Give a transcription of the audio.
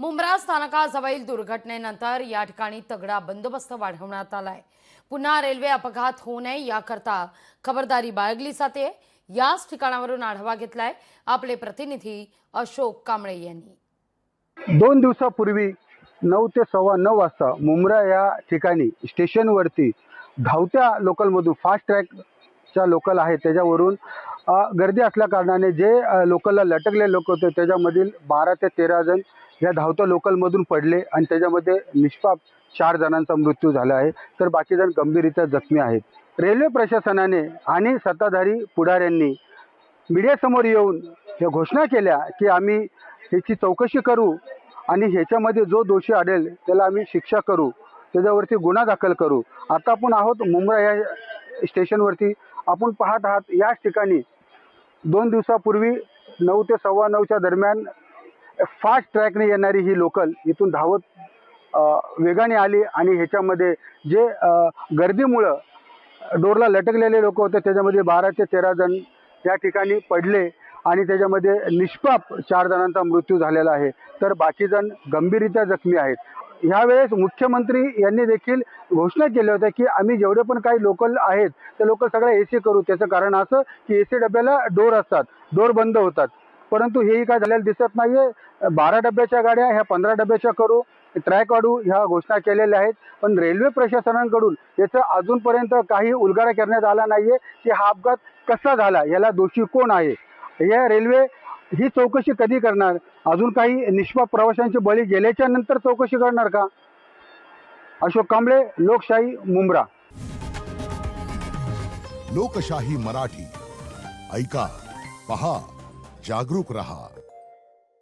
मुंब्रा स्थानकाजवळील दुर्घटनेनंतर या ठिकाणी तगडा बंदोबस्त वाढवण्यात आलाय। पुन्हा रेल्वे अपघात होऊ नये याकरता खबरदारी बाळगली जाते। याच ठिकाणावरून आढावा घेतलाय आपले प्रतिनिधी अशोक कांबळे यांनी। 2 दिवसापूर्वी 9 ते 9:15 वाजता मुंब्रा या ठिकाणी स्टेशनवरती धावत्या लोकलमधून फास्ट ट्रॅकच्या लोकल आहे त्याच्यावरून गर्दी असल्या कारणाने जे लोकलला लटकले लोक होते त्याच्यामधील 12 ते 13 जण या धावत्या लोकलमधून पडले आणि त्याच्यामध्ये निष्पाप 4 जणांचा मृत्यू झाला आहे, तर बाकी जण गंभीररीत्या जखमी आहेत। रेल्वे प्रशासनाने आणि सत्ताधारी पुढाऱ्यांनी मीडियासमोर येऊन या घोषणा केल्या की आम्ही ह्याची चौकशी करू आणि ह्याच्यामध्ये जो दोषी आढळेल त्याला आम्ही शिक्षा करू, त्याच्यावरती गुन्हा दाखल करू। आता आपण आहोत मुंब्रा या स्टेशनवरती। आपण पाहत आहात याच ठिकाणी 2 दिवसापूर्वी 9 ते 9:15च्या दरम्यान फास्ट ट्रॅकने येणारी ही लोकल इथून धावत वेगाने आली आणि ह्याच्यामध्ये जे गर्दीमुळं डोरला लटकलेले लोक होते त्याच्यामध्ये 12 ते 13 जण या ठिकाणी पडले आणि त्याच्यामध्ये निष्पाप 4 जणांचा मृत्यू झालेला आहे, तर बाकी जण गंभीररीत्या जखमी आहेत। ह्यावेळेस मुख्यमंत्री यांनी देखील घोषणा केली होती की आम्ही जेवढे पण काही लोकल आहेत ते लोकल सगळे एसी करू। त्याचं कारण असं की एसी डब्याला डोर असतात, डोर बंद होतात, परंतु हेही काय झालेलं दिसत नाहीये। 12 डब्याच्या गाड्या ह्या 15 डब्याच्या करू, ट्रॅक वाढू ह्या घोषणा केलेल्या आहेत, पण रेल्वे प्रशासनाकडून याचं अजूनपर्यंत काही उलगडा करण्यात आला नाहीये की हा अपघात कसा झाला, याला दोषी कोण आहे। या रेल्वे ही चौकशी कधी करणार? अजून काही निष्पाप प्रवाशांचे बळी गेल्याच्या नंतर चौकशी करणार का? अशोक कांबळे, लोकशाही, मुंब्रा। लोकशाही मराठी ऐका, पहा, जागरूक रहा।